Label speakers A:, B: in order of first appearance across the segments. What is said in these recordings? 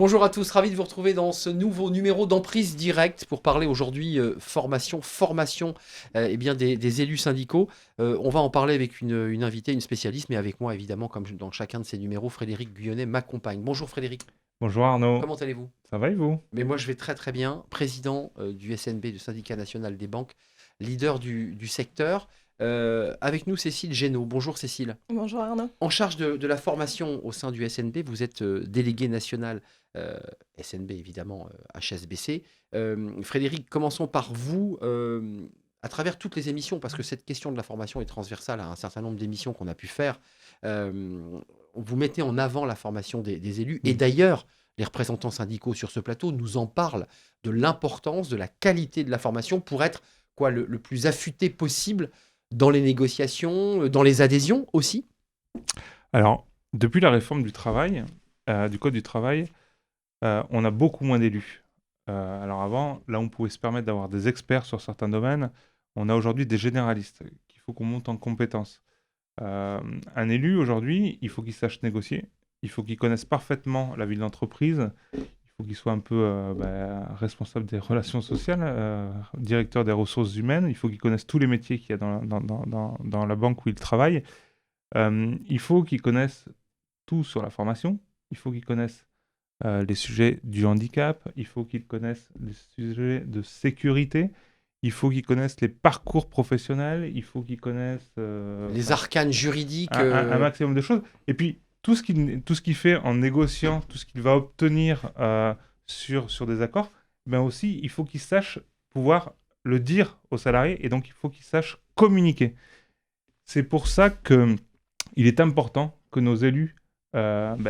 A: Bonjour à tous, ravi de vous retrouver dans ce nouveau numéro d'Emprise Directe pour parler aujourd'hui formation eh bien des élus syndicaux. On va en parler avec une invitée, une spécialiste, mais avec moi évidemment, comme dans chacun de ces numéros, Frédéric Guyonnet m'accompagne. Bonjour Frédéric,
B: Bonjour Arnaud,
A: comment allez-vous?
B: ça va et vous?
A: Mais moi je vais très très bien, président du SNB, du Syndicat National des Banques, leader du secteur. Avec nous Cécile Génaud. Bonjour Cécile.
C: Bonjour Arnaud.
A: En charge de la formation au sein du SNB, vous êtes délégué national SNB, évidemment, HSBC. Frédéric, commençons par vous, à travers toutes les émissions, parce que cette question de la formation est transversale à un certain nombre d'émissions qu'on a pu faire. euh, vous mettez en avant la formation des élus, et d'ailleurs, les représentants syndicaux sur ce plateau nous en parlent de l'importance, de la qualité de la formation pour être le plus affûté possible dans les négociations, dans les adhésions aussi.
B: Alors, depuis la réforme du travail, du Code du travail, on a beaucoup moins d'élus. Alors avant, là on pouvait se permettre d'avoir des experts sur certains domaines, on a aujourd'hui des généralistes qu'il faut qu'on monte en compétences. Un élu aujourd'hui, il faut qu'il sache négocier, il faut qu'il connaisse parfaitement la vie de l'entreprise, il faut qu'il soit un peu responsable des relations sociales, directeur des ressources humaines, il faut qu'il connaisse tous les métiers qu'il y a dans la banque où il travaille. Il faut qu'ils connaissent tout sur la formation, il faut qu'ils connaissent les sujets du handicap, il faut qu'ils connaissent les sujets de sécurité, il faut qu'ils connaissent les parcours professionnels, il faut qu'ils connaissent
A: Les arcanes juridiques.
B: un maximum de choses. Et puis, tout ce qu'il fait en négociant, tout ce qu'il va obtenir sur des accords, ben aussi, il faut qu'il sache pouvoir le dire aux salariés, et donc il faut qu'il sache communiquer. C'est pour ça que il est important que nos élus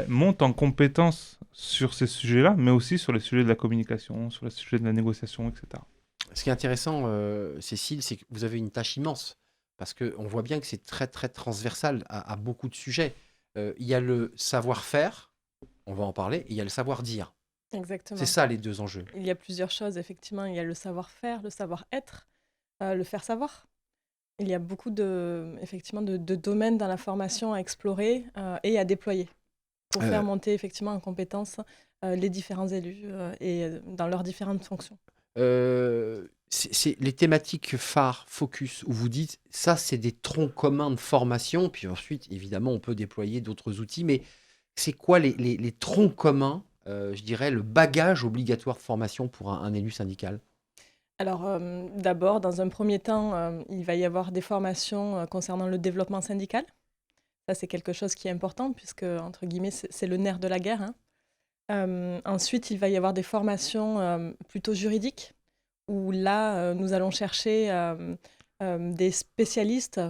B: montent en compétence sur ces sujets-là, mais aussi sur les sujets de la communication, sur les sujets de la négociation, etc.
A: Ce qui est intéressant, Cécile, c'est que vous avez une tâche immense. Parce qu'on voit bien que c'est très, très transversal à beaucoup de sujets. Il y a le savoir-faire, on va en parler, et il y a le savoir-dire. C'est
C: Exactement.
A: ça les deux enjeux.
C: Il y a plusieurs choses, effectivement. Il y a le savoir-faire, le savoir-être, le faire savoir. Il y a beaucoup effectivement, de domaines dans la formation à explorer et à déployer pour
A: Euh,
C: faire monter effectivement en compétence les différents élus et dans leurs différentes fonctions.
A: c'est les thématiques phares, focus, où vous dites, ça, c'est des troncs communs de formation. Puis ensuite, évidemment, on peut déployer d'autres outils. Mais c'est quoi les troncs communs, je dirais, le bagage obligatoire de formation pour un élu syndical?
C: Alors, d'abord, dans un premier temps, il va y avoir des formations concernant le développement syndical. Ça, c'est quelque chose qui est important puisque, entre guillemets, c'est le nerf de la guerre, hein. Ensuite, il va y avoir des formations plutôt juridiques, où là, nous allons chercher des spécialistes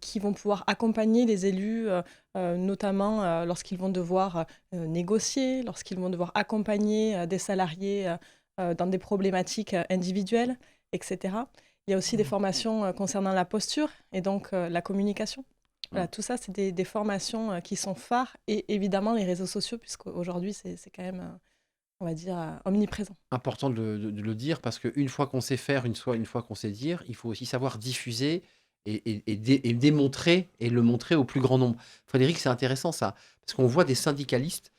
C: qui vont pouvoir accompagner les élus, notamment lorsqu'ils vont devoir négocier, lorsqu'ils vont devoir accompagner des salariés dans des problématiques individuelles, etc. Il y a aussi des formations concernant la posture et donc la communication. Voilà, tout ça, c'est des formations qui sont phares et évidemment les réseaux sociaux, puisqu'aujourd'hui, c'est quand même, on va dire, omniprésent.
A: Important de le dire parce qu'une fois qu'on sait faire, une fois qu'on sait dire, il faut aussi savoir diffuser et démontrer et le montrer au plus grand nombre. Frédéric, c'est intéressant ça, parce qu'on voit des syndicalistes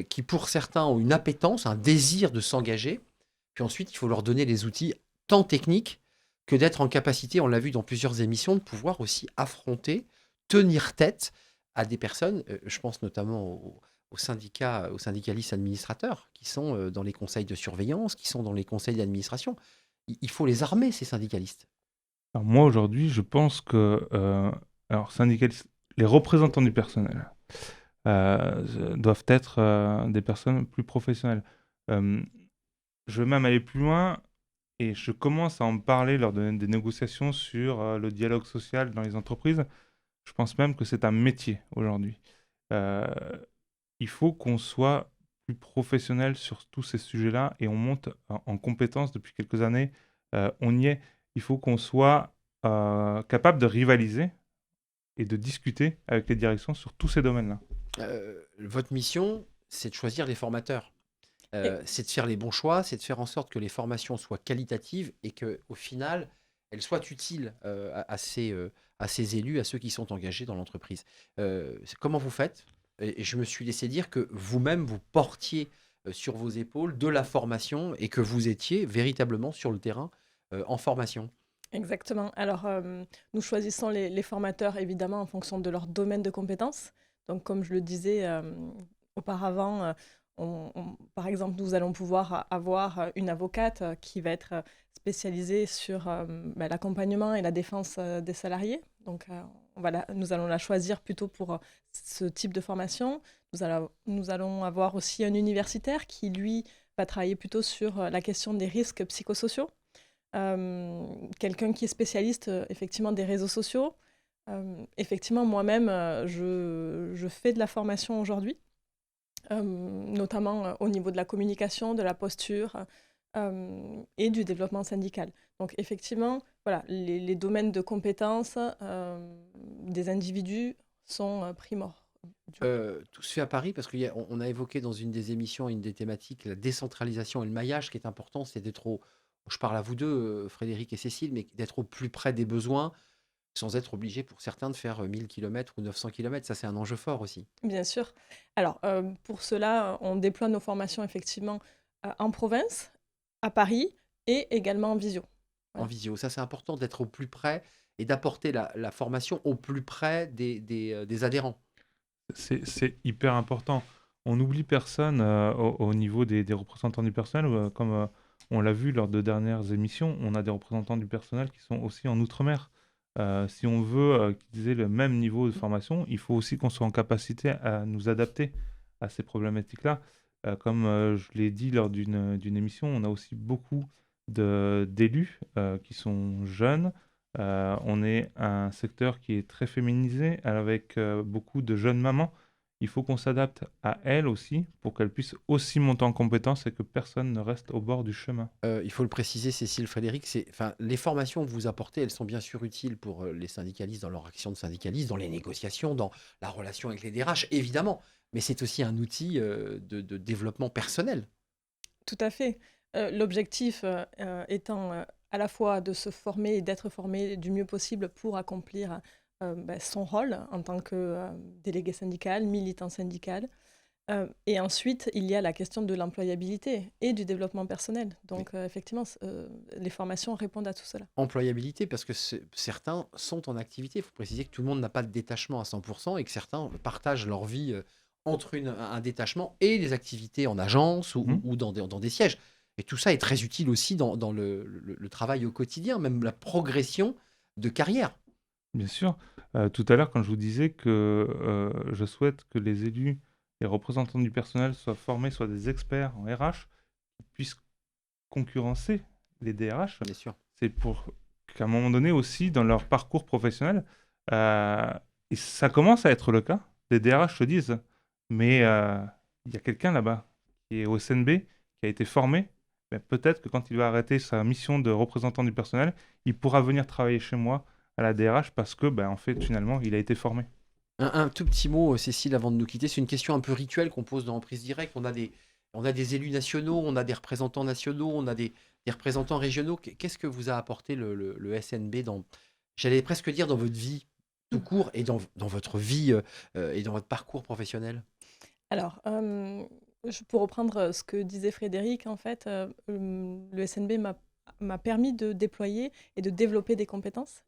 A: qui, pour certains, ont une appétence, un désir de s'engager, puis ensuite, il faut leur donner les outils tant techniques que d'être en capacité, on l'a vu dans plusieurs émissions, de pouvoir aussi affronter, tenir tête à des personnes, je pense notamment aux syndicats, aux syndicalistes administrateurs qui sont dans les conseils de surveillance, qui sont dans les conseils d'administration. Il faut les armer, ces syndicalistes.
B: Alors moi, aujourd'hui, je pense que alors, syndicalistes, les représentants du personnel doivent être des personnes plus professionnelles. Euh, je veux même aller plus loin et je commence à en parler lors des négociations sur le dialogue social dans les entreprises. Je pense même que c'est un métier aujourd'hui. Euh, il faut qu'on soit plus professionnel sur tous ces sujets-là et on monte en compétences depuis quelques années. On y est. Il faut qu'on soit capable de rivaliser et de discuter avec les directions sur tous ces domaines-là.
A: Votre mission, c'est de choisir les formateurs.
C: Et
A: C'est de faire les bons choix, c'est de faire en sorte que les formations soient qualitatives et qu'au final, elles soient utiles à ces élus, à ceux qui sont engagés dans l'entreprise. Comment vous faites? Et je me suis laissé dire que vous-même, vous portiez sur vos épaules de la formation et que vous étiez véritablement sur le terrain en formation.
C: Exactement. Alors, nous choisissons les formateurs évidemment en fonction de leur domaine de compétences. Donc, comme je le disais auparavant, par exemple, nous allons pouvoir avoir une avocate qui va être spécialisée sur l'accompagnement et la défense des salariés. Donc, nous allons la choisir plutôt pour ce type de formation. Nous allons avoir aussi un universitaire qui, lui, va travailler plutôt sur la question des risques psychosociaux. Quelqu'un qui est spécialiste effectivement des réseaux sociaux. Effectivement, moi-même, je fais de la formation aujourd'hui, notamment au niveau de la communication, de la posture et du développement syndical. Donc effectivement, voilà, les domaines de compétences des individus sont primordiaux.
A: Tout se fait à Paris parce qu'on a évoqué dans une des émissions, une des thématiques, la décentralisation et le maillage. Ce qui est important, c'est d'être je parle à vous deux, Frédéric et Cécile, mais d'être au plus près des besoins sans être obligé pour certains de faire 1000 km ou 900 km. Ça, c'est un enjeu fort aussi.
C: Bien sûr. Alors, pour cela, on déploie nos formations effectivement en province, à Paris et également en visio.
A: En
C: Voilà.
A: visio, ça, c'est important d'être au plus près et d'apporter la formation au plus près des adhérents.
B: C'est hyper important. On n'oublie personne au niveau des représentants du personnel, comme on l'a vu lors de dernières émissions, on a des représentants du personnel qui sont aussi en Outre-mer. Si on veut qu'ils aient le même niveau de formation, il faut aussi qu'on soit en capacité à nous adapter à ces problématiques-là. Comme je l'ai dit lors d'une émission, on a aussi beaucoup d'élus qui sont jeunes. On est un secteur qui est très féminisé avec beaucoup de jeunes mamans. Il faut qu'on s'adapte à elles aussi pour qu'elles puissent aussi monter en compétences et que personne ne reste au bord du chemin.
A: Il faut le préciser, Cécile, Frédéric, les formations que vous apportez, elles sont bien sûr utiles pour les syndicalistes dans leur action de syndicaliste, dans les négociations, dans la relation avec les DRH, évidemment. Mais c'est aussi un outil de développement personnel.
C: Tout à fait. L'objectif étant à la fois de se former et d'être formé du mieux possible pour accomplir son rôle en tant que délégué syndical, militant syndical. Et ensuite, il y a la question de l'employabilité et du développement personnel. Donc, effectivement, les formations répondent à tout cela.
A: Employabilité, parce que certains sont en activité. Il faut préciser que tout le monde n'a pas de détachement à 100% et que certains partagent leur vie entre un détachement et des activités en agence ou dans des sièges. Et tout ça est très utile aussi dans le travail au quotidien, même la progression de carrière.
B: Bien sûr. Tout à l'heure, quand je vous disais que je souhaite que les élus, les représentants du personnel soient formés, soient des experts en RH, qui puissent concurrencer les DRH,
A: Bien sûr.
B: c'est pour qu'à un moment donné aussi, dans leur parcours professionnel, et ça commence à être le cas, les DRH se disent, mais il y a quelqu'un là-bas qui est au SNB, qui a été formé, mais peut-être que quand il va arrêter sa mission de représentant du personnel, il pourra venir travailler chez moi à la DRH parce que, en fait, finalement, il a été formé.
A: Un tout petit mot, Cécile, avant de nous quitter. C'est une question un peu rituelle qu'on pose dans Prise Directe. On a des élus nationaux, on a des représentants nationaux, on a des représentants régionaux. Qu'est-ce que vous a apporté le SNB j'allais presque dire, dans votre vie tout court et dans votre vie et dans votre parcours professionnel?
C: Alors, pour reprendre ce que disait Frédéric, en fait, le SNB m'a permis de déployer et de développer des compétences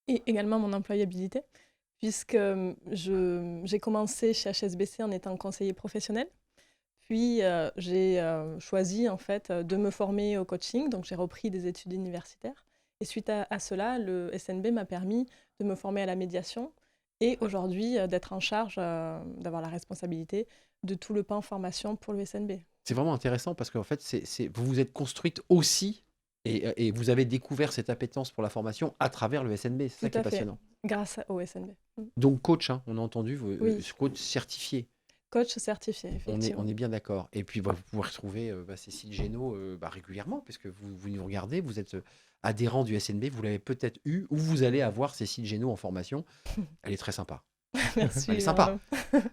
C: et également mon employabilité, puisque j'ai commencé chez HSBC en étant conseiller professionnel. Puis, j'ai choisi en fait de me former au coaching, donc j'ai repris des études universitaires. Et suite à cela, le SNB m'a permis de me former à la médiation et aujourd'hui d'être en charge, d'avoir la responsabilité de tout le pan formation pour le SNB.
A: C'est vraiment intéressant parce qu'en fait, vous vous êtes construite aussi et vous avez découvert cette appétence pour la formation à travers le SNB. C'est ça qui est passionnant.
C: Grâce au SNB.
A: Donc coach, hein, on a entendu,
C: Oui.
A: coach certifié.
C: Coach certifié, effectivement.
A: On est bien d'accord. Et puis, vous pouvez retrouver Cécile Génaud régulièrement, puisque vous nous regardez, vous êtes adhérent du SNB, vous l'avez peut-être eu, ou vous allez avoir Cécile Génaud en formation. Elle est très sympa.
C: Merci.
A: Elle est sympa.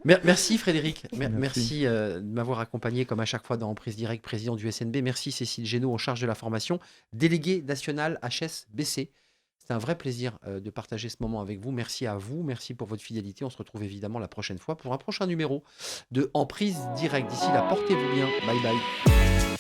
A: Merci Frédéric.
B: Merci.
A: Merci de m'avoir accompagné, comme à chaque fois, dans Prise Directe, président du SNB. Merci Cécile Génaud, en charge de la formation, déléguée nationale HSBC. C'était un vrai plaisir de partager ce moment avec vous. Merci à vous, merci pour votre fidélité. On se retrouve évidemment la prochaine fois pour un prochain numéro de Emprise Directe. D'ici là, portez-vous bien. Bye bye.